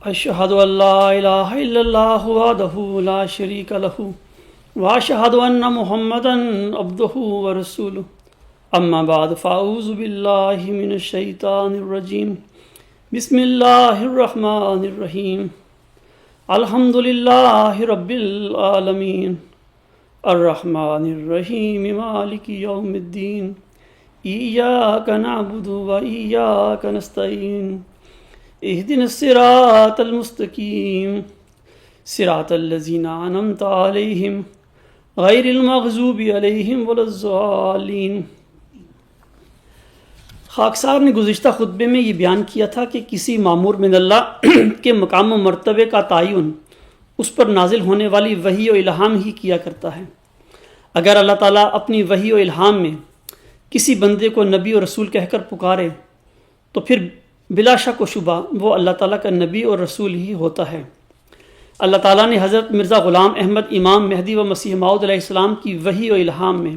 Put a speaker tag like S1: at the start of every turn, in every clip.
S1: اشہد ان لا الہ الا اللہ وحدہ لا شریک لہ واشہد ان محمدا عبدہ ورسولہ اما بعد فاعوذ باللہ من الشیطان الرجیم بسم اللہ الرحمن الرحیم الحمد للہ رب العالمین الرحمن الرحیم مالک یوم الدین ایاک نعبد و ایاک نستعین اهدنا الصراط المستقیم صراط الذین انعمت علیہم غیر المغضوب علیہم ولا الضالین۔ خاکسار نے گزشتہ خطبے میں یہ بیان کیا تھا کہ کسی مامور من اللہ کے مقام و مرتبے کا تعین اس پر نازل ہونے والی وحی و الہام ہی کیا کرتا ہے۔ اگر اللہ تعالیٰ اپنی وحی و الہام میں کسی بندے کو نبی اور رسول کہہ کر پکارے تو پھر بلا شک و شبہ وہ اللہ تعالیٰ کا نبی اور رسول ہی ہوتا ہے۔ اللہ تعالیٰ نے حضرت مرزا غلام احمد امام مہدی و مسیح موعود علیہ السلام کی وحی و الہام میں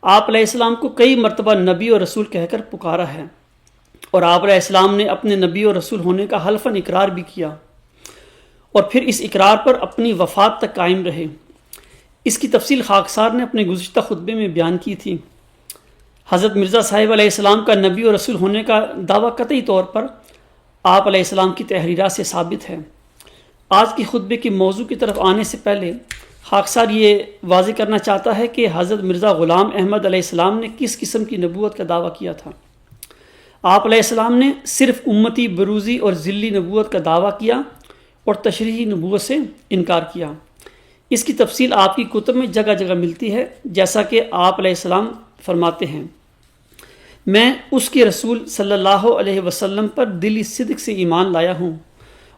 S1: آپ علیہ السلام کو کئی مرتبہ نبی اور رسول کہہ کر پکارا ہے، اور آپ علیہ السلام نے اپنے نبی اور رسول ہونے کا حلفاً اقرار بھی کیا، اور پھر اس اقرار پر اپنی وفات تک قائم رہے۔ اس کی تفصیل خاکسار نے اپنے گزشتہ خطبے میں بیان کی تھی۔ حضرت مرزا صاحب علیہ السلام کا نبی اور رسول ہونے کا دعویٰ قطعی طور پر آپ علیہ السلام کی تحریرات سے ثابت ہے۔ آج کی خطبے کی موضوع کی طرف آنے سے پہلے خاکسار یہ واضح کرنا چاہتا ہے کہ حضرت مرزا غلام احمد علیہ السلام نے کس قسم کی نبوت کا دعویٰ کیا تھا۔ آپ علیہ السلام نے صرف امتی بروزی اور ذلی نبوت کا دعویٰ کیا اور تشریحی نبوت سے انکار کیا۔ اس کی تفصیل آپ کی کتب میں جگہ جگہ ملتی ہے، جیسا کہ آپ علیہ السلام فرماتے ہیں، میں اس کے رسول صلی اللہ علیہ وسلم پر دلی صدق سے ایمان لایا ہوں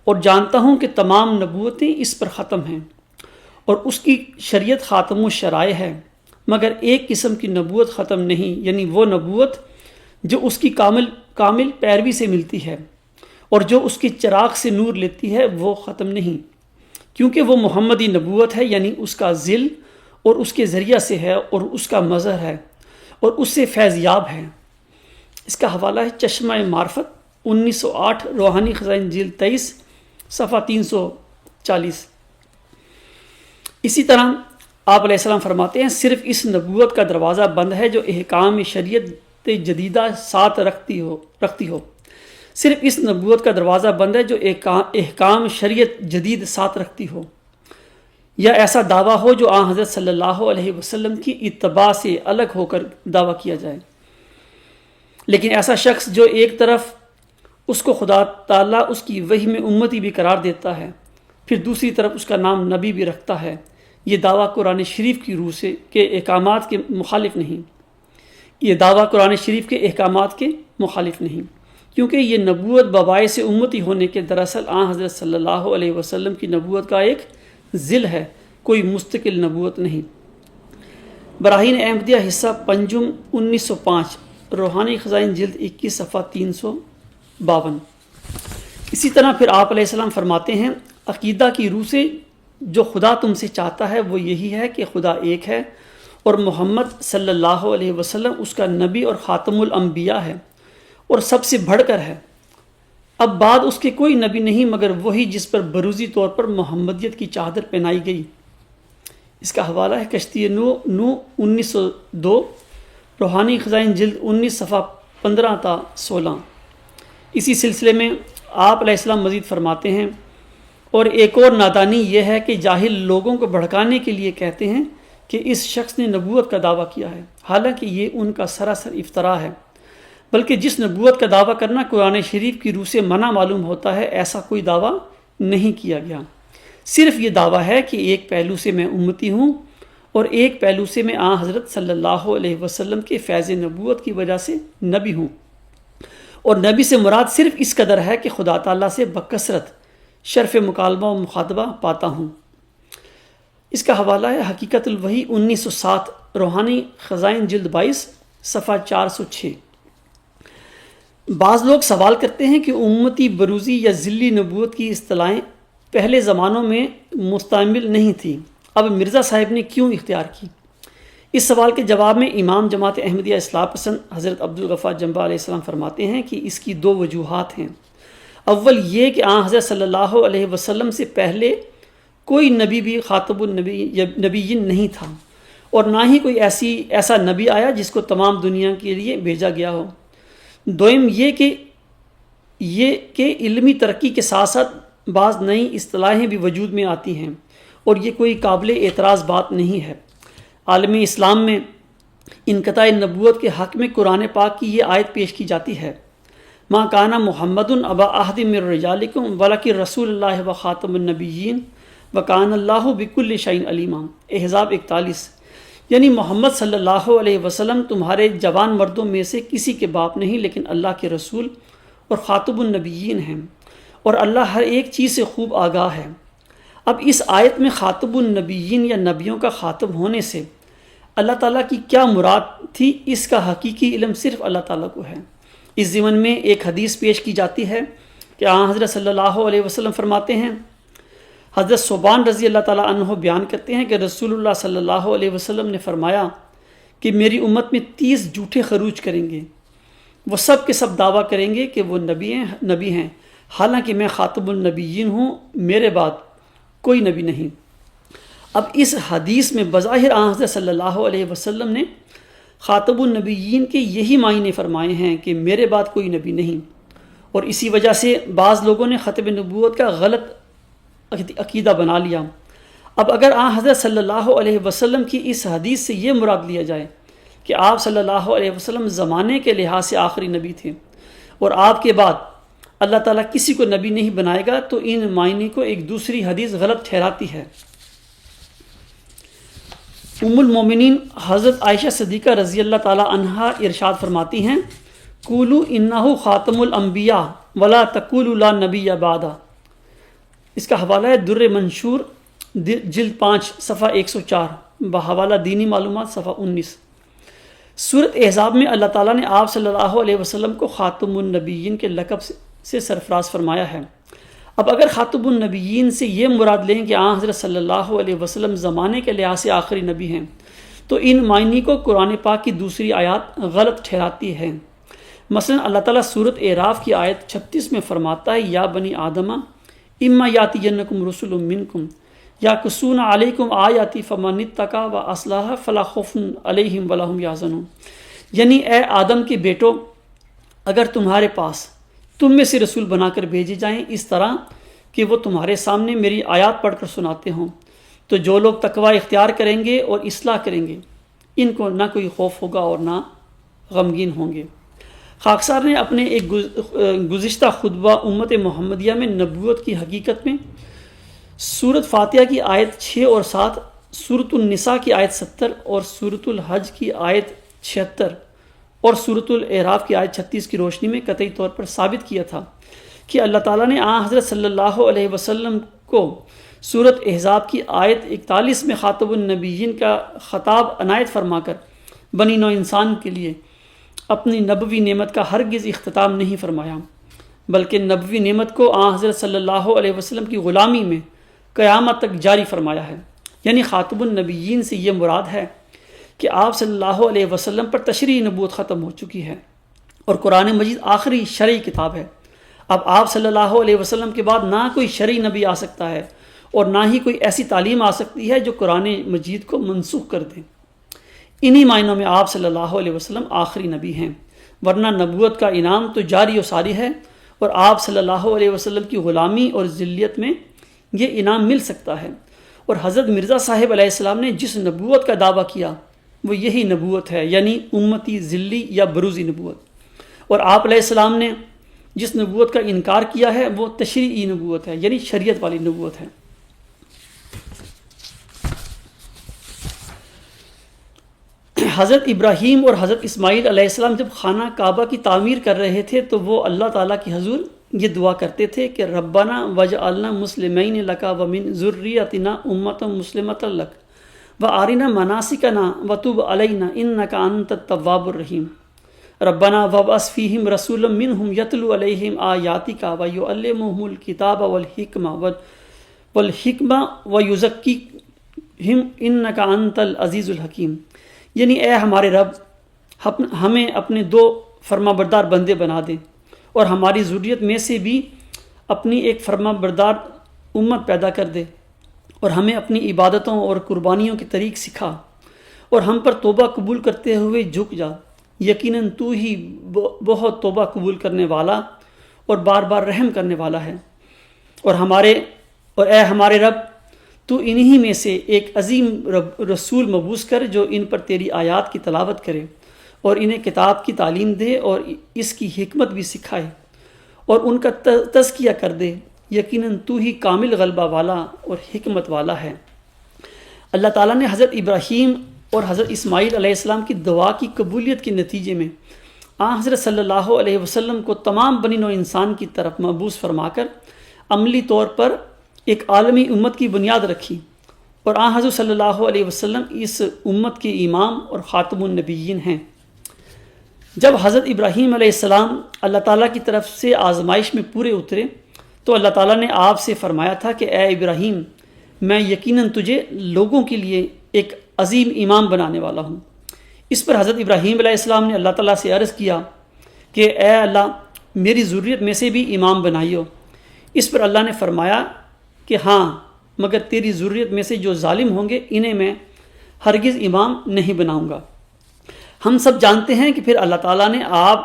S1: اور جانتا ہوں کہ تمام نبوتیں اس پر ختم ہیں اور اس کی شریعت خاتم الشرائع ہے، مگر ایک قسم کی نبوت ختم نہیں، یعنی وہ نبوت جو اس کی کامل پیروی سے ملتی ہے اور جو اس کے چراغ سے نور لیتی ہے وہ ختم نہیں، کیونکہ وہ محمدی نبوت ہے، یعنی اس کا ذل اور اس کے ذریعہ سے ہے اور اس کا مظہر ہے اور اس سے فیض یاب ہے۔ اس کا حوالہ ہے چشمہ معرفت 1908 روحانی خزائن جلد 23 صفحہ 340۔ اسی طرح آپ علیہ السلام فرماتے ہیں، صرف اس نبوت کا دروازہ بند ہے جو احکام شریعت جدیدہ ساتھ رکھتی ہو۔ صرف اس نبوت کا دروازہ بند ہے جو احکام شریعت جدید ساتھ رکھتی ہو، یا ایسا دعویٰ ہو جو آن حضرت صلی اللہ علیہ وسلم کی اتباع سے الگ ہو کر دعویٰ کیا جائے۔ لیکن ایسا شخص جو ایک طرف اس کو خدا تعالیٰ اس کی وحی میں امتی بھی قرار دیتا ہے، پھر دوسری طرف اس کا نام نبی بھی رکھتا ہے، یہ دعویٰ قرآن شریف کی روح سے کے احکامات کے مخالف نہیں۔ یہ دعویٰ قرآن شریف کے احکامات کے مخالف نہیں، کیونکہ یہ نبوت بباعث امتی ہونے کے دراصل آن حضرت صلی اللہ علیہ وسلم کی نبوت کا ایک ذل ہے، کوئی مستقل نبوت نہیں۔ براہین احمدیہ حصہ پنجم 1905 روحانی خزائن جلد 21 صفحہ 352۔ اسی طرح پھر آپ علیہ السلام فرماتے ہیں، عقیدہ کی روح سے جو خدا تم سے چاہتا ہے وہ یہی ہے کہ خدا ایک ہے اور محمد صلی اللہ علیہ وسلم اس کا نبی اور خاتم الانبیاء ہے اور سب سے بڑھ کر ہے۔ اب بعد اس کے کوئی نبی نہیں مگر وہی جس پر بروزی طور پر محمدیت کی چادر پہنائی گئی۔ اس کا حوالہ ہے کشتی نو 1902 روحانی خزائن جلد 19 صفحہ 15 تا 16۔ اسی سلسلے میں آپ علیہ السلام مزید فرماتے ہیں، اور ایک اور نادانی یہ ہے کہ جاہل لوگوں کو بھڑکانے کے لیے کہتے ہیں کہ اس شخص نے نبوت کا دعویٰ کیا ہے، حالانکہ یہ ان کا سراسر افطرا ہے، بلکہ جس نبوت کا دعویٰ کرنا قرآن شریف کی روح سے منع معلوم ہوتا ہے ایسا کوئی دعویٰ نہیں کیا گیا۔ صرف یہ دعویٰ ہے کہ ایک پہلو سے میں امتی ہوں اور ایک پہلو سے میں آن حضرت صلی اللہ علیہ وسلم کے فیض نبوت کی وجہ سے نبی ہوں، اور نبی سے مراد صرف اس قدر ہے کہ خدا تعالیٰ سے بکثرت شرف مکالمہ و مخاطبہ پاتا ہوں۔ اس کا حوالہ ہے حقیقت الوحی 1907 روحانی خزائن جلد 22 صفحہ 406۔ بعض لوگ سوال کرتے ہیں کہ امتی بروزی یا ذلی نبوت کی اصطلاحیں پہلے زمانوں میں مستعمل نہیں تھیں، اب مرزا صاحب نے کیوں اختیار کی؟ اس سوال کے جواب میں امام جماعت احمدیہ اصلاح پسند حضرت عبدالغفار جنبہ علیہ السلام فرماتے ہیں کہ اس کی دو وجوہات ہیں۔ اول یہ کہ حضرت صلی اللہ علیہ وسلم سے پہلے کوئی نبی بھی خاتم النبیین نہیں تھا، اور نہ ہی کوئی ایسا نبی آیا جس کو تمام دنیا کے لیے بھیجا گیا ہو۔ دوم یہ کہ علمی ترقی کے ساتھ ساتھ بعض نئی اصطلاحیں بھی وجود میں آتی ہیں، اور یہ کوئی قابل اعتراض بات نہیں ہے۔ عالم اسلام میں انقطاع نبوت کے حق میں قرآن پاک کی یہ آیت پیش کی جاتی ہے، ما کان محمد ابا احد من رجالکم ولکن رسول اللہ و خاتم النبیین وکان اللہ بکل شیء علیما۔ احزاب 41۔ یعنی محمد صلی اللہ علیہ وسلم تمہارے جوان مردوں میں سے کسی کے باپ نہیں، لیکن اللہ کے رسول اور خاتم النبیین ہیں، اور اللہ ہر ایک چیز سے خوب آگاہ ہے۔ اب اس آیت میں خاتم النبیین یا نبیوں کا خاتم ہونے سے اللہ تعالیٰ کی کیا مراد تھی، اس کا حقیقی علم صرف اللہ تعالیٰ کو ہے۔ اس ضمن میں ایک حدیث پیش کی جاتی ہے کہ حضرت صلی اللہ علیہ وسلم فرماتے ہیں، حضرت ثوبان رضی اللہ تعالیٰ عنہ بیان کرتے ہیں کہ رسول اللہ صلی اللہ علیہ وسلم نے فرمایا کہ میری امت میں 30 جھوٹے خروج کریں گے، وہ سب کے سب دعویٰ کریں گے کہ وہ نبی ہیں، حالانکہ میں خاتم النبیین ہوں، میرے بعد کوئی نبی نہیں۔ اب اس حدیث میں بظاہر حضرت صلی اللہ علیہ وسلم نے خاتم النبیین کے یہی معنی فرمائے ہیں کہ میرے بعد کوئی نبی نہیں، اور اسی وجہ سے بعض لوگوں نے ختم نبوت کا غلط عقیدہ بنا لیا۔ اب اگر حضرت صلی اللہ علیہ وسلم کی اس حدیث سے یہ مراد لیا جائے کہ آپ صلی اللہ علیہ وسلم زمانے کے لحاظ سے آخری نبی تھے، اور آپ کے بعد اللہ تعالیٰ کسی کو نبی نہیں بنائے گا، تو ان معنی کو ایک دوسری حدیث غلط ٹھہراتی ہے۔ ام المومنین حضرت عائشہ صدیقہ رضی اللہ تعالی عنہا ارشاد فرماتی ہیں، قولوا انہ خاتم الانبیاء ولا تقولوا لا نبی بعدہ۔ اس کا حوالہ ہے در منشور جلد 5 صفحہ 104 بحوالہ دینی معلومات صفحہ 19۔ سورۃ احزاب میں اللہ تعالیٰ نے آپ صلی اللہ علیہ وسلم کو خاتم النبیین کے لقب سے سرفراز فرمایا ہے۔ اب اگر خاتم النبیین سے یہ مراد لیں کہ حضرت صلی اللہ علیہ وسلم زمانے کے لحاظ سے آخری نبی ہیں، تو ان معنی کو قرآن پاک کی دوسری آیات غلط ٹھہراتی ہے۔ مثلا اللہ تعالیٰ سورۃ اعراف کی آیت 36 میں فرماتا ہے، یا بنی آدم اما یاتینکم رسل منکم یقصون علیکم آیاتی فمن اتقی واصلح فلا خوف علیہم ولا هم یحزنون۔ یعنی اے آدم کے بیٹو، اگر تمہارے پاس تم میں سے رسول بنا کر بھیجے جائیں اس طرح کہ وہ تمہارے سامنے میری آیات پڑھ کر سناتے ہوں، تو جو لوگ تقوی اختیار کریں گے اور اصلاح کریں گے، ان کو نہ کوئی خوف ہوگا اور نہ غمگین ہوں گے۔ خاکسار نے اپنے ایک گزشتہ خطبہ امت محمدیہ میں نبوت کی حقیقت میں سورۃ فاتحہ کی آیت 6 اور 7، سورۃ النساء کی آیت 70 اور سورۃ الحج کی آیت 76 اور سورۃ الاعراف کی آیت 36 کی روشنی میں قطعی طور پر ثابت کیا تھا کہ اللہ تعالیٰ نے حضرت صلی اللہ علیہ وسلم کو سورۃ احزاب کی آیت 41 میں خاتم النبیین کا خطاب عنایت فرما کر بنی نوع انسان کے لیے اپنی نبوی نعمت کا ہرگز اختتام نہیں فرمایا، بلکہ نبوی نعمت کو حضرت صلی اللہ علیہ وسلم کی غلامی میں قیامت تک جاری فرمایا ہے۔ یعنی خاتم النبیین سے یہ مراد ہے کہ آپ صلی اللہ علیہ وسلم پر تشریع نبوت ختم ہو چکی ہے، اور قرآن مجید آخری شرعی کتاب ہے۔ اب آپ صلی اللہ علیہ وسلم کے بعد نہ کوئی شرعی نبی آ سکتا ہے، اور نہ ہی کوئی ایسی تعلیم آ سکتی ہے جو قرآن مجید کو منسوخ کر دے۔ انہی معنوں میں آپ صلی اللہ علیہ وسلم آخری نبی ہیں، ورنہ نبوت کا انعام تو جاری و ساری ہے، اور آپ صلی اللہ علیہ وسلم کی غلامی اور ذلیت میں یہ انعام مل سکتا ہے۔ اور حضرت مرزا صاحب علیہ السلام نے جس نبوت کا دعویٰ کیا وہ یہی نبوت ہے، یعنی امتی ذلی یا بروزی نبوت۔ اور آپ علیہ السلام نے جس نبوت کا انکار کیا ہے وہ تشریعی نبوت ہے، یعنی شریعت والی نبوت ہے۔ حضرت ابراہیم اور حضرت اسماعیل علیہ السلام جب خانہ کعبہ کی تعمیر کر رہے تھے تو وہ اللہ تعالیٰ کی حضور یہ دعا کرتے تھے کہ ربنا وجعلنا مسلمین لک ومن ذریتنا امۃ مسلمۃ لک وارنا مناسکنا وتب علینا انک انت التواب الرحیم۔ ربنا وابعث فیہم رسولا منہم یتلو علیہم آیاتک ویعلمہم الکتاب والحکمہ ویزکیہم انک انت العزیز الحکیم۔ یعنی اے ہمارے رب، ہمیں اپنے 2 فرما بردار بندے بنا دیں، اور ہماری ذریت میں سے بھی اپنی ایک فرما بردار امت پیدا کر دے اور ہمیں اپنی عبادتوں اور قربانیوں کے طریق سکھا اور ہم پر توبہ قبول کرتے ہوئے جھک جا۔ یقیناً تو ہی بہت توبہ قبول کرنے والا اور بار بار رحم کرنے والا ہے۔ اور اے ہمارے رب، تو انہی میں سے ایک عظیم رسول مبعوث کر جو ان پر تیری آیات کی تلاوت کرے اور انہیں کتاب کی تعلیم دے اور اس کی حکمت بھی سکھائے اور ان کا تزکیہ کر دے۔ یقیناً تو ہی کامل غلبہ والا اور حکمت والا ہے۔ اللہ تعالیٰ نے حضرت ابراہیم اور حضرت اسماعیل علیہ السلام کی دعا کی قبولیت کے نتیجے میں حضرت صلی اللہ علیہ وسلم کو تمام بنی نوع انسان کی طرف مبعوث فرما کر عملی طور پر ایک عالمی امت کی بنیاد رکھی، اور حضرت صلی اللہ علیہ وسلم اس امت کے امام اور خاتم النبیین ہیں۔ جب حضرت ابراہیم علیہ السلام اللہ تعالیٰ کی طرف سے آزمائش میں پورے اترے تو اللہ تعالیٰ نے آپ سے فرمایا تھا کہ اے ابراہیم، میں یقیناً تجھے لوگوں کے لیے ایک عظیم امام بنانے والا ہوں۔ اس پر حضرت ابراہیم علیہ السلام نے اللہ تعالیٰ سے عرض کیا کہ اے اللہ، میری ذریت میں سے بھی امام بنائیو۔ اس پر اللہ نے فرمایا کہ ہاں، مگر تیری ذریت میں سے جو ظالم ہوں گے انہیں میں ہرگز امام نہیں بناؤں گا۔ ہم سب جانتے ہیں کہ پھر اللہ تعالیٰ نے آپ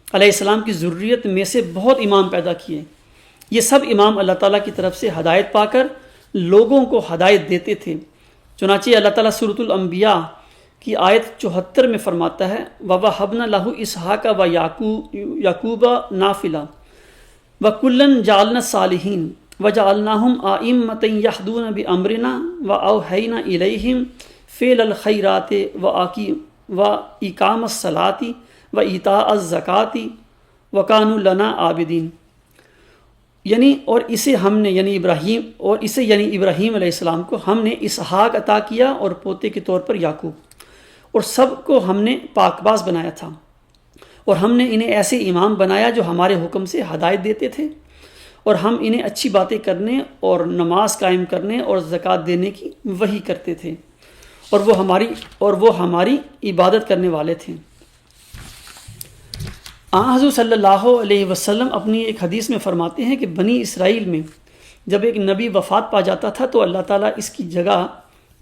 S1: علیہ السلام کی ذریت میں سے بہت امام پیدا کیے۔ یہ سب امام اللہ تعالیٰ کی طرف سے ہدایت پا کر لوگوں کو ہدایت دیتے تھے۔ چنانچہ اللہ تعالیٰ سورۃ الانبیاء کی آیت 74 میں فرماتا ہے وَوَهَبْنَا لَهُ إِسْحَاقَ وَيَعْقُوبَ نَافِلًا وَكُلًّا جَعَلْنَا الصَّالِحِينَ وَجَعَلْنَاهُمْ أَئِمَّةً يَهْدُونَ بِأَمْرِنَا وَأَوْحَيْنَا إِلَيْهِمْ فِعْلَ الْخَيْرَاتِ وَإِقَامَ الصَّلَاةِ وَإِيتَاءَ الزَّكَاةِ وَكَانُوا لَنَا عَابِدِينَ۔ اور اسے ابراہیم علیہ السلام کو ہم نے اسحاق عطا کیا اور پوتے کے طور پر یعقوب، اور سب کو ہم نے پاک باز بنایا تھا، اور ہم نے انہیں ایسے امام بنایا جو ہمارے حکم سے ہدایت دیتے تھے، اور ہم انہیں اچھی باتیں کرنے اور نماز قائم کرنے اور زکوٰۃ دینے کی وحی کرتے تھے، اور وہ ہماری عبادت کرنے والے تھے۔ حضور صلی اللہ علیہ وسلم اپنی ایک حدیث میں فرماتے ہیں کہ بنی اسرائیل میں جب ایک نبی وفات پا جاتا تھا تو اللہ تعالیٰ اس کی جگہ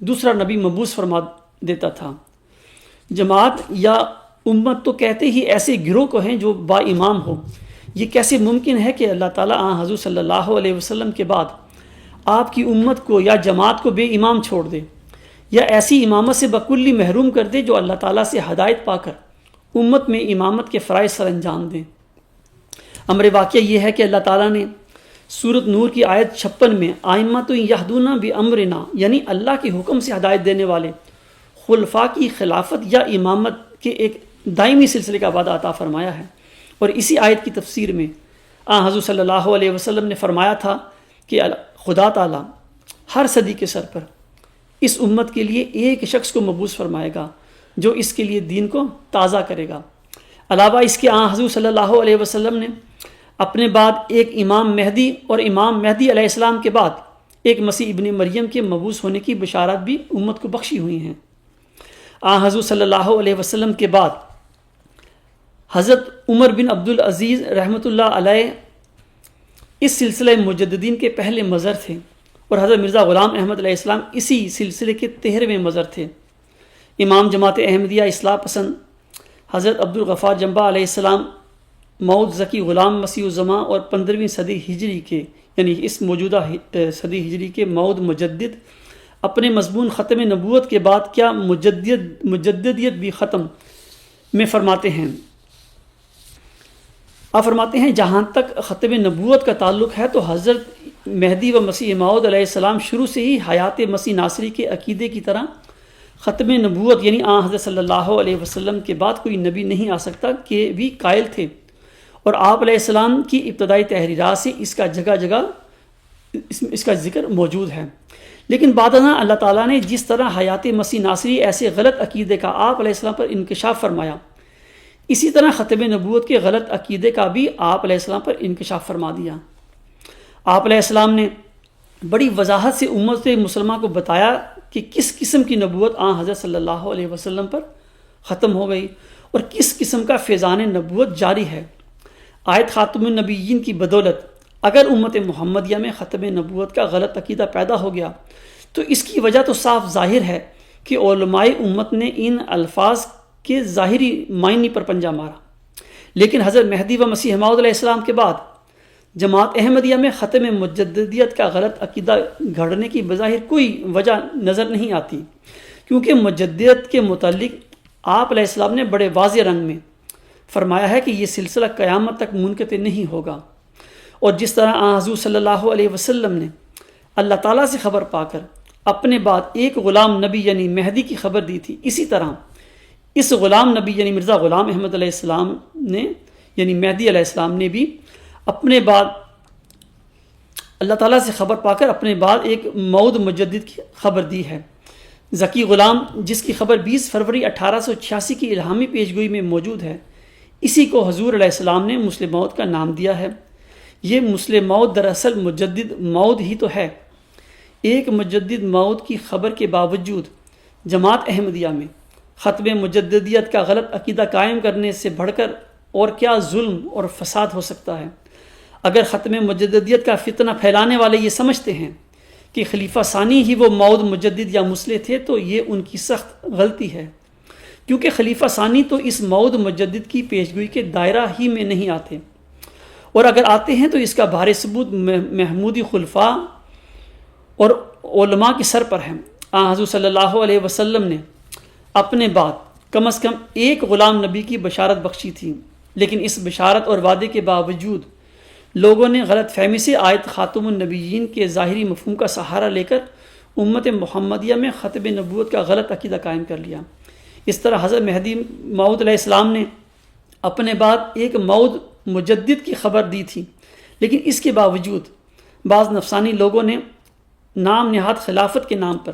S1: دوسرا نبی مبعوث فرما دیتا تھا۔ جماعت یا امت تو کہتے ہی ایسے گروہ کو ہیں جو با امام ہو۔ یہ کیسے ممکن ہے کہ اللہ تعالیٰ حضور صلی اللہ علیہ وسلم کے بعد آپ کی امت کو یا جماعت کو بے امام چھوڑ دے، یا ایسی امامت سے بکلی محروم کر دے جو اللہ تعالیٰ سے ہدایت پا کر امت میں امامت کے فرائض سر انجام دیں۔ امر واقعہ یہ ہے کہ اللہ تعالیٰ نے سورۃ نور کی آیت 56 میں ائمۃ یہدون بامرنا، یعنی اللہ کے حکم سے ہدایت دینے والے خلفاء کی خلافت یا امامت کے ایک دائمی سلسلے کا وعدہ عطا فرمایا ہے۔ اور اسی آیت کی تفسیر میں حضور صلی اللہ علیہ وسلم نے فرمایا تھا کہ خدا تعالیٰ ہر صدی کے سر پر اس امت کے لیے ایک شخص کو مبعوث فرمائے گا جو اس کے لیے دین کو تازہ کرے گا۔ علاوہ اس کے حضور صلی اللہ علیہ وسلم نے اپنے بعد ایک امام مہدی اور امام مہدی علیہ السلام کے بعد ایک مسیح ابن مریم کے مبعوث ہونے کی بشارت بھی امت کو بخشی ہوئی ہیں۔ حضور صلی اللہ علیہ وسلم کے بعد حضرت عمر بن عبدالعزیز رحمۃ اللہ علیہ اس سلسلہ مجددین کے پہلے مظہر تھے، اور حضرت مرزا غلام احمد علیہ السلام اسی سلسلے کے 13ویں مظہر تھے۔ امام جماعت احمدیہ اصلاح پسند حضرت عبدالغفار جنبہ علیہ السلام مود ذکی غلام مسیح الزماں اور 15ویں صدی ہجری کے، یعنی اس موجودہ صدی ہجری کے مود مجدد اپنے مضمون ختم نبوت کے بعد کیا مجددیت بھی ختم میں فرماتے ہیں۔ آپ فرماتے ہیں جہاں تک ختم نبوت کا تعلق ہے تو حضرت مہدی و مسیح موعود علیہ السلام شروع سے ہی حیات مسیح ناصری کے عقیدے کی طرح ختم نبوت یعنی حضرت صلی اللہ علیہ وسلم کے بعد کوئی نبی نہیں آ سکتا کہ بھی قائل تھے، اور آپ علیہ السلام کی ابتدائی تحریرات سے اس کا جگہ جگہ اس کا ذکر موجود ہے۔ لیکن بعد ازاں اللہ تعالیٰ نے جس طرح حیات مسیح ناصری ایسے غلط عقیدے کا آپ علیہ السلام پر انکشاف فرمایا، اسی طرح ختم نبوت کے غلط عقیدے کا بھی آپ علیہ السلام پر انکشاف فرما دیا۔ آپ علیہ السلام نے بڑی وضاحت سے امت مسلمہ کو بتایا کہ کس قسم کی نبوت حضرت صلی اللہ علیہ وسلم پر ختم ہو گئی اور کس قسم کا فیضان نبوت جاری ہے۔ آیت خاتم النبیین کی بدولت اگر امت محمدیہ میں ختم نبوت کا غلط عقیدہ پیدا ہو گیا تو اس کی وجہ تو صاف ظاہر ہے کہ علماء امت نے ان الفاظ کے ظاہری معنی پر پنجہ مارا، لیکن حضرت مہدی و مسیح موعود علیہ السلام کے بعد جماعت احمدیہ میں ختم مجددیت کا غلط عقیدہ گھڑنے کی بظاہر کوئی وجہ نظر نہیں آتی، کیونکہ مجددیت کے متعلق آپ علیہ السلام نے بڑے واضح رنگ میں فرمایا ہے کہ یہ سلسلہ قیامت تک منقطع نہیں ہوگا، اور جس طرح حضور صلی اللہ علیہ وسلم نے اللہ تعالیٰ سے خبر پا کر اپنے بعد ایک غلام نبی یعنی مہدی کی خبر دی تھی، اسی طرح اس غلام نبی یعنی مرزا غلام احمد علیہ السلام نے یعنی مہدی علیہ السلام نے بھی اپنے بعد اللہ تعالیٰ سے خبر پا کر اپنے بعد ایک موعود مجدد کی خبر دی ہے۔ ذکی غلام، جس کی خبر 20 فروری 1886 کی الہامی پیشگوئی میں موجود ہے، اسی کو حضور علیہ السلام نے مسلم موعود کا نام دیا ہے۔ یہ مسلم موعود دراصل مجدد موعود ہی تو ہے۔ ایک مجدد موعود کی خبر کے باوجود جماعت احمدیہ میں ختم مجددیت کا غلط عقیدہ قائم کرنے سے بڑھ کر اور کیا ظلم اور فساد ہو سکتا ہے؟ اگر ختم مجددیت کا فتنہ پھیلانے والے یہ سمجھتے ہیں کہ خلیفہ ثانی ہی وہ موعود مجدد یا مصلح تھے تو یہ ان کی سخت غلطی ہے، کیونکہ خلیفہ ثانی تو اس موعود مجدد کی پیشگوئی کے دائرہ ہی میں نہیں آتے، اور اگر آتے ہیں تو اس کا بھاری ثبوت محمودی خلفاء اور علماء کے سر پر ہے۔ حضور صلی اللہ علیہ وسلم نے اپنے بعد کم از کم ایک غلام نبی کی بشارت بخشی تھی، لیکن اس بشارت اور وعدے کے باوجود لوگوں نے غلط فہمی سے آیت خاتم النبیین کے ظاہری مفہوم کا سہارا لے کر امت محمدیہ میں ختم نبوت کا غلط عقیدہ قائم کر لیا۔ اس طرح حضرت مہدی موعود علیہ السلام نے اپنے بعد ایک موعود مجدد کی خبر دی تھی، لیکن اس کے باوجود بعض نفسانی لوگوں نے نام نہاد خلافت کے نام پر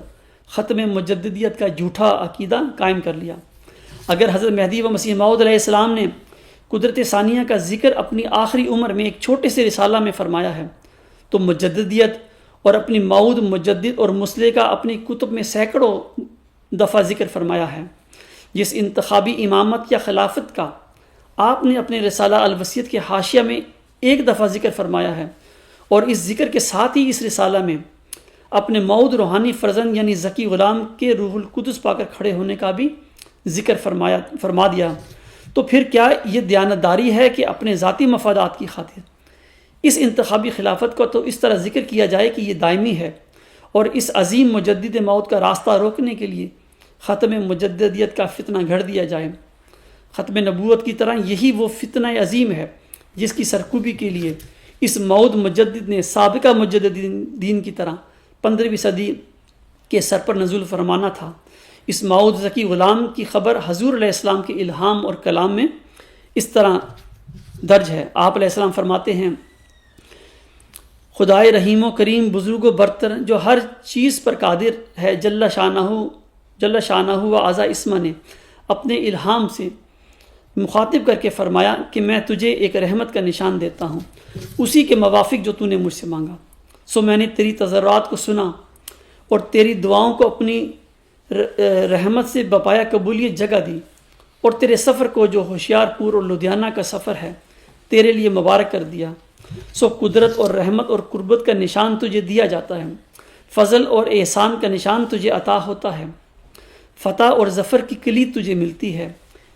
S1: ختم مجددیت کا جھوٹا عقیدہ قائم کر لیا۔ اگر حضرت مہدی و مسیح موعود علیہ السلام نے قدرت ثانیہ کا ذکر اپنی آخری عمر میں ایک چھوٹے سے رسالہ میں فرمایا ہے تو مجددیت اور اپنی موعود مجدد اور مصلح کا اپنی کتب میں سینکڑوں دفعہ ذکر فرمایا ہے۔ جس انتخابی امامت یا خلافت کا آپ نے اپنے رسالہ الوصیت کے حاشیہ میں ایک دفعہ ذکر فرمایا ہے، اور اس ذکر کے ساتھ ہی اس رسالہ میں اپنے موعود روحانی فرزند یعنی ذکی غلام کے روح القدس پا کر کھڑے ہونے کا بھی ذکر فرما دیا، تو پھر کیا یہ دیانتداری ہے کہ اپنے ذاتی مفادات کی خاطر اس انتخابی خلافت کو تو اس طرح ذکر کیا جائے کہ یہ دائمی ہے، اور اس عظیم مجدد موت کا راستہ روکنے کے لیے ختم مجددیت کا فتنہ گھڑ دیا جائے؟ ختم نبوت کی طرح یہی وہ فتنہ عظیم ہے جس کی سرکوبی کے لیے اس موعود مجدد نے سابقہ مجددین کی طرح 15ویں صدی کے سر پر نزول فرمانا تھا۔ اس موعود ذکی غلام کی خبر حضور علیہ السلام کے الہام اور کلام میں اس طرح درج ہے۔ آپ علیہ السلام فرماتے ہیں، خدائے رحیم و کریم بزرگ و برتر جو ہر چیز پر قادر ہے جل شانہ و اعلیٰ اسمہ نے اپنے الہام سے مخاطب کر کے فرمایا کہ میں تجھے ایک رحمت کا نشان دیتا ہوں، اسی کے موافق جو تو نے مجھ سے مانگا، سو میں نے تیری تضرعات کو سنا اور تیری دعاؤں کو اپنی رحمت سے بپایا قبولیت جگہ دی، اور تیرے سفر کو جو ہوشیار پور اور لدھیانہ کا سفر ہے تیرے لیے مبارک کر دیا، سو قدرت اور رحمت اور قربت کا نشان تجھے دیا جاتا ہے، فضل اور احسان کا نشان تجھے عطا ہوتا ہے، فتح اور ظفر کی کلید تجھے ملتی ہے،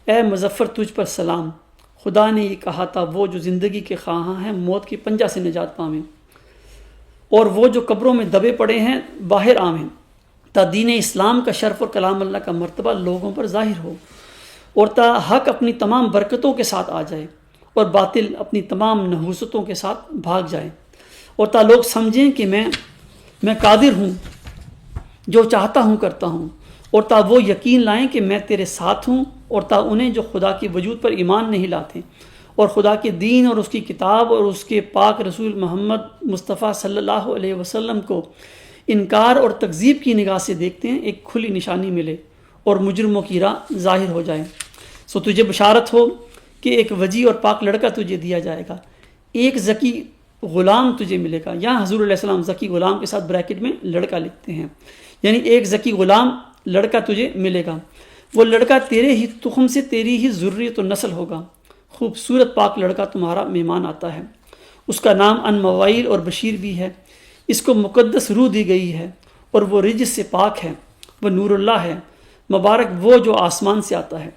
S1: اے مظفر تجھ پر سلام، خدا نے یہ کہا تھا وہ جو زندگی کے خواہاں ہیں موت کی پنجہ سے نجات پاویں، اور وہ جو قبروں میں دبے پڑے ہیں باہر آویں، تا دین اسلام کا شرف اور کلام اللہ کا مرتبہ لوگوں پر ظاہر ہو، اور تا حق اپنی تمام برکتوں کے ساتھ آ جائے اور باطل اپنی تمام نحوستوں کے ساتھ بھاگ جائے، اور تا لوگ سمجھیں کہ میں قادر ہوں، جو چاہتا ہوں کرتا ہوں، اور تا وہ یقین لائیں کہ میں تیرے ساتھ ہوں، اور تا انہیں جو خدا کے وجود پر ایمان نہیں لاتے اور خدا کے دین اور اس کی کتاب اور اس کے پاک رسول محمد مصطفیٰ صلی اللہ علیہ وسلم کو انکار اور تکذیب کی نگاہ سے دیکھتے ہیں، ایک کھلی نشانی ملے اور مجرموں کی راہ ظاہر ہو جائے۔ سو تجھے بشارت ہو کہ ایک وجی اور پاک لڑکا تجھے دیا جائے گا، ایک ذکی غلام تجھے ملے گا۔ یہاں حضور علیہ السلام ذکی غلام کے ساتھ بریکٹ میں لڑکا لکھتے ہیں، یعنی ایک ذکی غلام لڑکا تجھے ملے گا، وہ لڑکا تیرے ہی تخم سے تیری ہی ذریت و نسل ہوگا، خوبصورت پاک لڑکا تمہارا مہمان آتا ہے، اس کا نام ان موائل اور بشیر بھی ہے۔ اس کو مقدس روح دی گئی ہے اور وہ رجس سے پاک ہے، وہ نور اللہ ہے۔ مبارک وہ جو آسمان سے آتا ہے،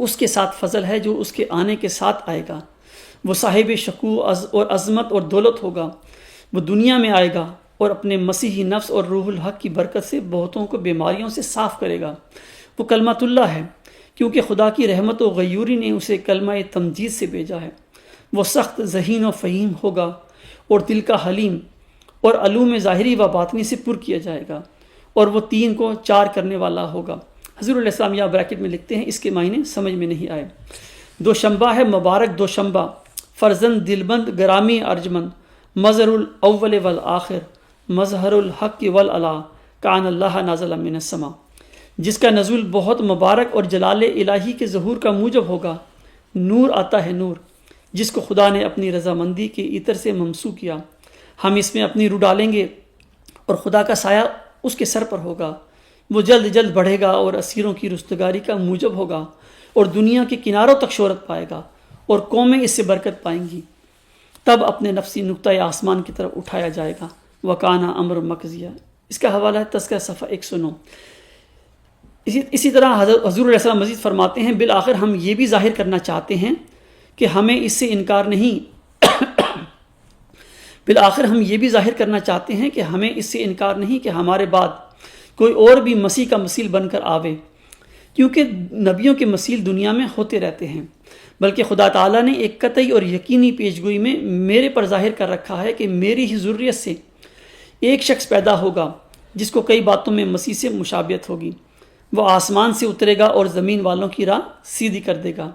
S1: اس کے ساتھ فضل ہے جو اس کے آنے کے ساتھ آئے گا۔ وہ صاحب شکوہ اور عظمت اور دولت ہوگا۔ وہ دنیا میں آئے گا اور اپنے مسیحی نفس اور روح الحق کی برکت سے بہتوں کو بیماریوں سے صاف کرے گا۔ وہ کلمۃ اللہ ہے، کیونکہ خدا کی رحمت و غیوری نے اسے کلمہ تمجید سے بھیجا ہے۔ وہ سخت ذہین و فہیم ہوگا اور دل کا حلیم اور علوم ظاہری و باطنی سے پر کیا جائے گا، اور وہ 3 کو 4 کرنے والا ہوگا۔ حضور علیہ السلام یہاں بریکٹ میں لکھتے ہیں، اس کے معنی سمجھ میں نہیں آئے۔ دوشنبہ ہے، مبارک دوشنبہ، فرزند دلبند گرامی ارجمند، مظہر الاول والآخر، مظہر الحق والعلا، کان اللہ نازل من السما، جس کا نزول بہت مبارک اور جلال الہی کے ظہور کا موجب ہوگا۔ نور آتا ہے نور، جس کو خدا نے اپنی رضامندی کے عطر سے ممسو کیا۔ ہم اس میں اپنی روح ڈالیں گے اور خدا کا سایہ اس کے سر پر ہوگا۔ وہ جلد جلد بڑھے گا اور اسیروں کی رستگاری کا موجب ہوگا، اور دنیا کے کناروں تک شہرت پائے گا، اور قومیں اس سے برکت پائیں گی۔ تب اپنے نفسی نقطۂ آسمان کی طرف اٹھایا جائے گا۔ وکانا امر مقضیہ، اس کا حوالہ ہے تذکرہ صفحہ 109۔ اسی طرح حضور علیہ السلام مزید فرماتے ہیں، بالآخر ہم یہ بھی ظاہر کرنا چاہتے ہیں کہ ہمیں اس سے انکار نہیں بالآخر ہم یہ بھی ظاہر کرنا چاہتے ہیں کہ ہمیں اس سے انکار نہیں کہ ہمارے بعد کوئی اور بھی مسیح کا مثیل بن کر آوے، کیونکہ نبیوں کے مثیل دنیا میں ہوتے رہتے ہیں، بلکہ خدا تعالیٰ نے ایک قطعی اور یقینی پیشگوئی میں میرے پر ظاہر کر رکھا ہے کہ میری ہی ذریت سے ایک شخص پیدا ہوگا جس کو کئی باتوں میں مسیح سے مشابہت ہوگی۔ وہ آسمان سے اترے گا اور زمین والوں کی راہ سیدھی کر دے گا۔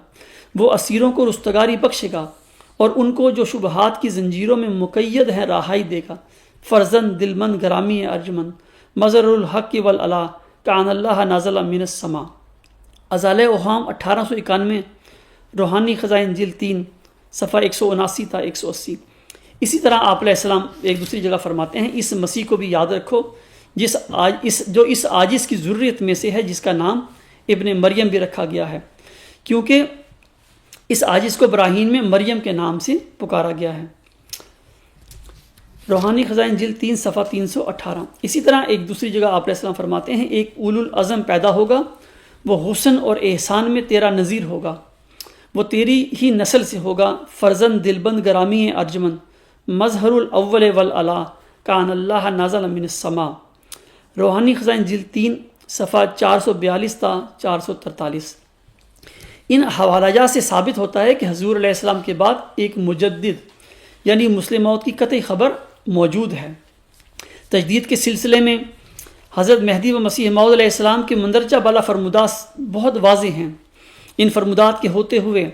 S1: وہ اسیروں کو رستگاری بخشے گا اور ان کو جو شبہات کی زنجیروں میں مقید ہے رہائی دے گا۔ فرزند دلمند گرامی ارجمند، مظہر الحق والعلا، کان اللہ نازل من السما۔ ازالۂ اوہام 1891، روحانی خزائن جلد 3، صفحہ 179 تا 180۔ اسی طرح آپ علیہ السلام ایک دوسری جگہ فرماتے ہیں، اس مسیح کو بھی یاد رکھو جو اس عاجز کی ذریت میں سے ہے، جس کا نام ابن مریم بھی رکھا گیا ہے، کیونکہ اس عاجز کو براہین میں مریم کے نام سے پکارا گیا ہے۔ روحانی خزائن جلد 3، صفحہ 318۔ اسی طرح ایک دوسری جگہ آپ علیہ السلام فرماتے ہیں، ایک اولو العزم پیدا ہوگا، وہ حسن اور احسان میں تیرا نظیر ہوگا، وہ تیری ہی نسل سے ہوگا۔ فرزند دلبند گرامی ارجمند، مظہر الاول والعلا، کان اللہ نازل من السما۔ روحانی خزائن جلد 3، صفحہ 442 تا 443۔ ان حوالہ جات سے ثابت ہوتا ہے کہ حضور علیہ السلام کے بعد ایک مجدد یعنی مسلم موعود کی قطعی خبر موجود ہے۔ تجدید کے سلسلے میں حضرت مہدی و مسیح موعود علیہ السلام کے مندرجہ بالا فرمودات بہت واضح ہیں۔ ان فرمودات کے ہوتے ہوئے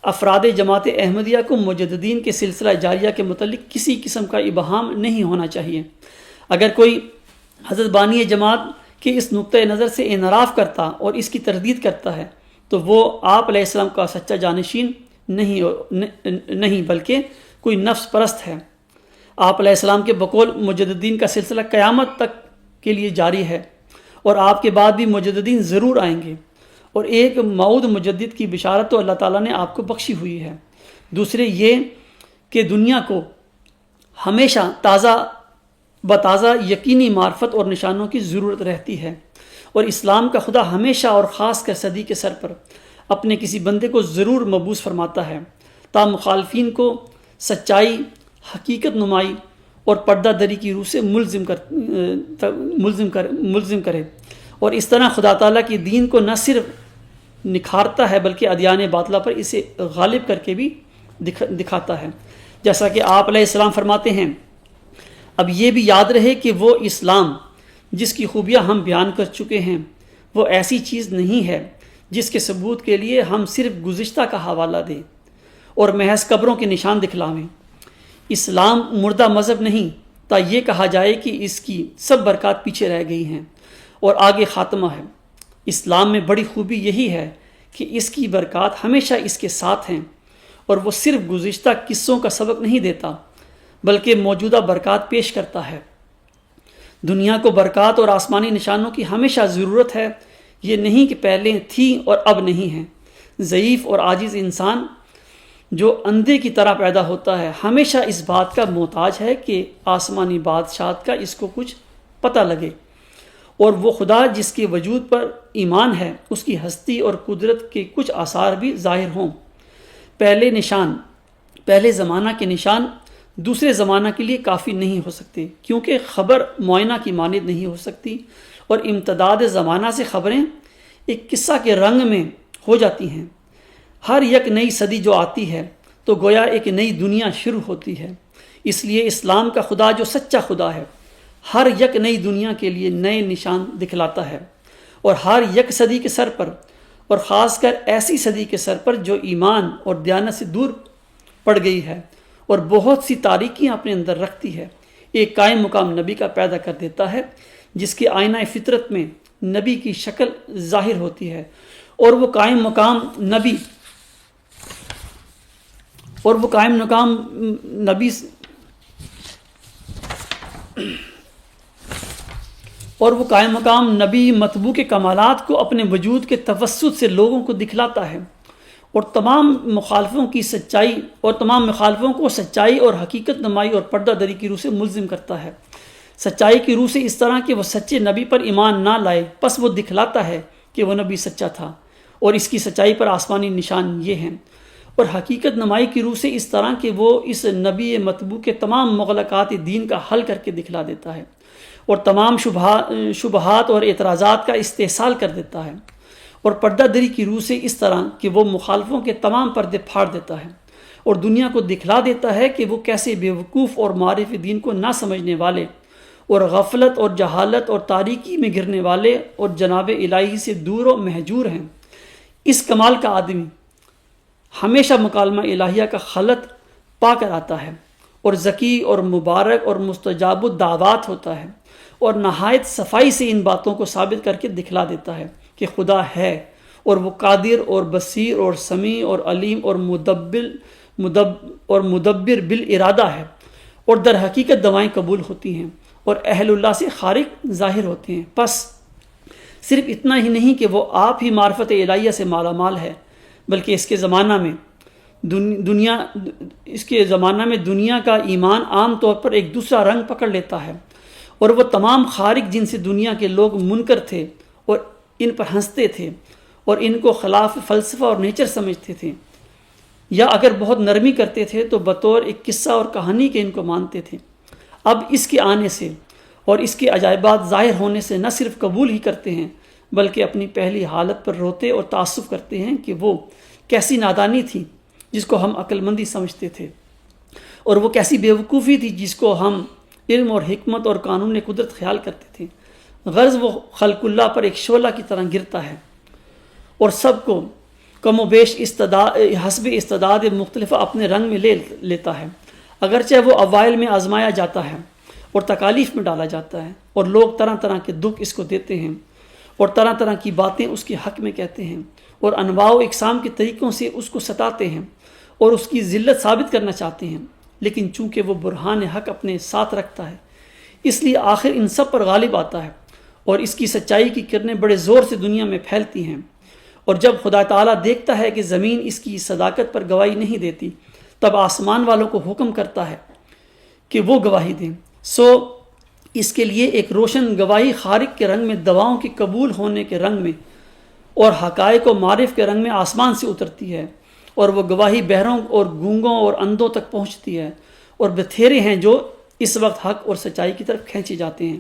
S1: افراد جماعت احمدیہ کو مجددین کے سلسلہ جاریہ کے متعلق کسی قسم کا ابہام نہیں ہونا چاہیے۔ اگر کوئی حضرت بانی جماعت کے اس نقطۂ نظر سے انحراف کرتا اور اس کی تردید کرتا ہے تو وہ آپ علیہ السلام کا سچا جانشین نہیں بلکہ کوئی نفس پرست ہے۔ آپ علیہ السلام کے بقول مجددین کا سلسلہ قیامت تک کے لیے جاری ہے، اور آپ کے بعد بھی مجددین ضرور آئیں گے، اور ایک موعود مجدد کی بشارت تو اللہ تعالیٰ نے آپ کو بخشی ہوئی ہے۔ دوسرے یہ کہ دنیا کو ہمیشہ بتازہ یقینی معرفت اور نشانوں کی ضرورت رہتی ہے، اور اسلام کا خدا ہمیشہ اور خاص کر صدی کے سر پر اپنے کسی بندے کو ضرور مبعوث فرماتا ہے تا مخالفین کو سچائی، حقیقت نمائی اور پردہ دری کی روح سے ملزم کرے، اور اس طرح خدا تعالیٰ کی دین کو نہ صرف نکھارتا ہے بلکہ ادیان باطلہ پر اسے غالب کر کے بھی دکھاتا ہے۔ جیسا کہ آپ علیہ السلام فرماتے ہیں، اب یہ بھی یاد رہے کہ وہ اسلام جس کی خوبیاں ہم بیان کر چکے ہیں وہ ایسی چیز نہیں ہے جس کے ثبوت کے لیے ہم صرف گزشتہ کا حوالہ دیں اور محض قبروں کے نشان دکھلاویں۔ اسلام مردہ مذہب نہیں تا یہ کہا جائے کہ اس کی سب برکات پیچھے رہ گئی ہیں اور آگے خاتمہ ہے۔ اسلام میں بڑی خوبی یہی ہے کہ اس کی برکات ہمیشہ اس کے ساتھ ہیں، اور وہ صرف گزشتہ قصوں کا سبق نہیں دیتا بلکہ موجودہ برکات پیش کرتا ہے۔ دنیا کو برکات اور آسمانی نشانوں کی ہمیشہ ضرورت ہے، یہ نہیں کہ پہلے تھی اور اب نہیں ہے۔ ضعیف اور عاجز انسان جو اندھے کی طرح پیدا ہوتا ہے ہمیشہ اس بات کا محتاج ہے کہ آسمانی بادشاہت کا اس کو کچھ پتہ لگے، اور وہ خدا جس کے وجود پر ایمان ہے اس کی ہستی اور قدرت کے کچھ آثار بھی ظاہر ہوں۔ پہلے زمانہ کے نشان دوسرے زمانہ کے لیے کافی نہیں ہو سکتے، کیونکہ خبر معائنہ کی مانند نہیں ہو سکتی، اور امتداد زمانہ سے خبریں ایک قصہ کے رنگ میں ہو جاتی ہیں۔ ہر یک نئی صدی جو آتی ہے تو گویا ایک نئی دنیا شروع ہوتی ہے۔ اس لیے اسلام کا خدا جو سچا خدا ہے ہر یک نئی دنیا کے لیے نئے نشان دکھلاتا ہے، اور ہر یک صدی کے سر پر، اور خاص کر ایسی صدی کے سر پر جو ایمان اور دیانت سے دور پڑ گئی ہے اور بہت سی تاریکیاں اپنے اندر رکھتی ہے، ایک قائم مقام نبی کا پیدا کر دیتا ہے جس کے آئینہ فطرت میں نبی کی شکل ظاہر ہوتی ہے، اور وہ قائم مقام نبی مطبوع کے کمالات کو اپنے وجود کے توسط سے لوگوں کو دکھلاتا ہے، اور تمام مخالفوں کو سچائی اور حقیقت نمائی اور پردہ دری کی روح سے ملزم کرتا ہے۔ سچائی کی روح سے اس طرح کہ وہ سچے نبی پر ایمان نہ لائے، پس وہ دکھلاتا ہے کہ وہ نبی سچا تھا، اور اس کی سچائی پر آسمانی نشان یہ ہیں، اور حقیقت نمائی کی روح سے اس طرح کہ وہ اس نبی مطبوع کے تمام مغلقات دین کا حل کر کے دکھلا دیتا ہے، اور تمام شبہات اور اعتراضات کا استحصال کر دیتا ہے، اور پردہ دری کی روح سے اس طرح کہ وہ مخالفوں کے تمام پردے پھاڑ دیتا ہے، اور دنیا کو دکھلا دیتا ہے کہ وہ کیسے بیوقوف اور معرف دین کو نہ سمجھنے والے اور غفلت اور جہالت اور تاریکی میں گرنے والے اور جناب الہی سے دور و مہجور ہیں۔ اس کمال کا آدمی ہمیشہ مکالمہ الہیہ کا خلط پا کر آتا ہے، اور ذکی اور مبارک اور مستجاب الدعوات ہوتا ہے، اور نہایت صفائی سے ان باتوں کو ثابت کر کے دکھلا دیتا ہے کہ خدا ہے، اور وہ قادر اور بصیر اور سمیع اور علیم اور مدبر بالارادہ ہے، اور در حقیقت دعائیں قبول ہوتی ہیں اور اہل اللہ سے خارق ظاہر ہوتے ہیں۔ پس صرف اتنا ہی نہیں کہ وہ آپ ہی معرفت الہیہ سے مالا مال ہے، بلکہ اس کے زمانہ میں دنیا کا ایمان عام طور پر ایک دوسرا رنگ پکڑ لیتا ہے، اور وہ تمام خارق جن سے دنیا کے لوگ منکر تھے اور ان پر ہنستے تھے اور ان کو خلاف فلسفہ اور نیچر سمجھتے تھے، یا اگر بہت نرمی کرتے تھے تو بطور ایک قصہ اور کہانی کے ان کو مانتے تھے، اب اس کے آنے سے اور اس کے عجائبات ظاہر ہونے سے نہ صرف قبول ہی کرتے ہیں بلکہ اپنی پہلی حالت پر روتے اور تعصب کرتے ہیں کہ وہ کیسی نادانی تھی جس کو ہم عقل مندی سمجھتے تھے، اور وہ کیسی بیوقوفی تھی جس کو ہم علم اور حکمت اور قانون قدرت خیال کرتے تھے۔ غرض وہ خلق اللہ پر ایک شعلہ کی طرح گرتا ہے اور سب کو کم و بیش حسب استعداد مختلفہ اپنے رنگ میں لے لیتا ہے، اگرچہ وہ اوائل میں آزمایا جاتا ہے اور تکالیف میں ڈالا جاتا ہے، اور لوگ طرح طرح کے دکھ اس کو دیتے ہیں اور طرح طرح کی باتیں اس کے حق میں کہتے ہیں، اور انواع و اقسام کے طریقوں سے اس کو ستاتے ہیں اور اس کی ذلت ثابت کرنا چاہتے ہیں، لیکن چونکہ وہ برہان حق اپنے ساتھ رکھتا ہے اس لیے آخر ان سب پر غالب آتا ہے، اور اس کی سچائی کی کرنیں بڑے زور سے دنیا میں پھیلتی ہیں، اور جب خدا تعالیٰ دیکھتا ہے کہ زمین اس کی صداقت پر گواہی نہیں دیتی تب آسمان والوں کو حکم کرتا ہے کہ وہ گواہی دیں، سو اس کے لیے ایک روشن گواہی خارق کے رنگ میں، دواؤں کے قبول ہونے کے رنگ میں اور حقائق و معرف کے رنگ میں آسمان سے اترتی ہے، اور وہ گواہی بہروں اور گونگوں اور اندھوں تک پہنچتی ہے، اور بتھیرے ہیں جو اس وقت حق اور سچائی کی طرف کھینچے جاتے ہیں،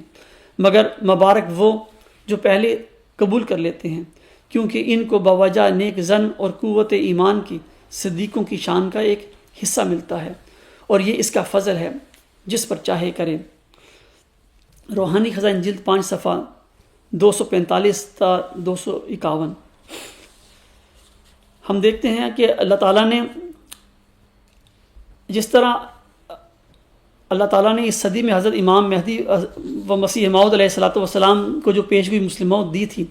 S1: مگر مبارک وہ جو پہلے قبول کر لیتے ہیں، کیونکہ ان کو بوجہ نیک زن اور قوت ایمان کی صدیقوں کی شان کا ایک حصہ ملتا ہے، اور یہ اس کا فضل ہے جس پر چاہے کرے۔ روحانی خزائن جلد 5 صفحہ 245 تا 251۔ ہم دیکھتے ہیں کہ اللہ تعالیٰ نے جس طرح اللہ تعالیٰ نے اس صدی میں حضرت امام مہدی و مسیح موعود علیہ الصلوۃ والسلام کو جو پیشگوئی مسلم موت دی تھی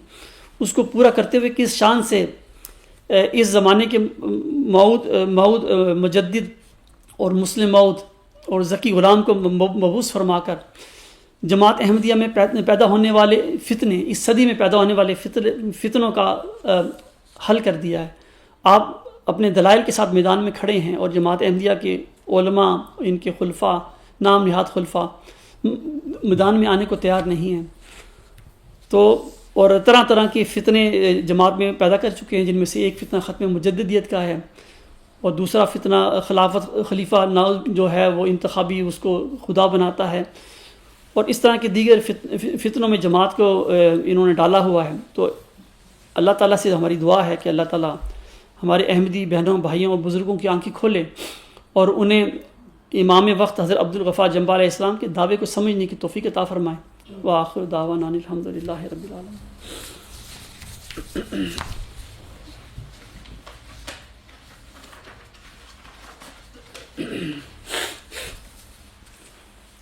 S1: اس کو پورا کرتے ہوئے کس شان سے اس زمانے کے موعود مجدد اور مسلم موعود اور ذکی غلام کو مبعوث فرما کر جماعت احمدیہ میں پیدا ہونے والے فتنے، اس صدی میں پیدا ہونے والے فتنوں کا حل کر دیا ہے۔ آپ اپنے دلائل کے ساتھ میدان میں کھڑے ہیں، اور جماعت احمدیہ کے علماء، ان کے خلفاء، نام نہاد خلفاء میدان میں آنے کو تیار نہیں ہیں، تو اور طرح طرح کے فتنے جماعت میں پیدا کر چکے ہیں، جن میں سے ایک فتنہ ختم مجددیت کا ہے، اور دوسرا فتنہ خلیفہ نائب جو ہے وہ انتخابی اس کو خدا بناتا ہے، اور اس طرح کے دیگر فتنوں میں جماعت کو انہوں نے ڈالا ہوا ہے۔ تو اللہ تعالیٰ سے ہماری دعا ہے کہ اللہ تعالیٰ ہمارے احمدی بہنوں، بھائیوں اور بزرگوں کی آنکھیں کھولے، اور انہیں امام وقت حضرت عبدالغفار جنبہ علیہ السلام کے دعوے کو سمجھنے کی توفیق عطا فرمائے۔ وآخر دعوانا ان الحمدللہ رب العالمین۔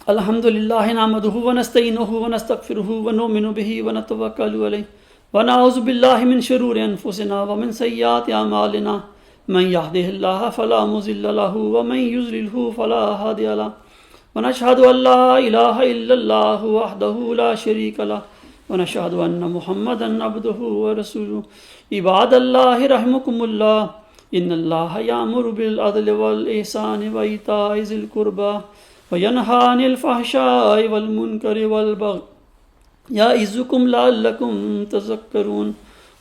S1: الحمد للہ نحمدہ ونستعینہ ونستغفرہ ونؤمن بہ ونتوکل علیہ ونعوذ باللہ من شرور انفسنا ومن سیئات اعمالنا من یہدہ اللہ فلا مضل لہ ومن یضللہ فلا ہادی لہ ونشہد ان لا الہ الا اللہ وحدہ لا شریک لہ ونشہد ان محمدا عبدہ ورسولہ۔ عباد اللہ رحمکم اللہ، ان اللہ یامر بالعدل والاحسان وایتاء ذی القربى وینہی عن الفحشاء والمنکر والبغی یعظکم لعلکم تذکرون۔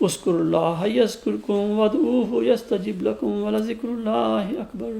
S1: اذکروا اللہ یذکرکم وادعوہ یستجب لکم ولذکر اللہ اکبر۔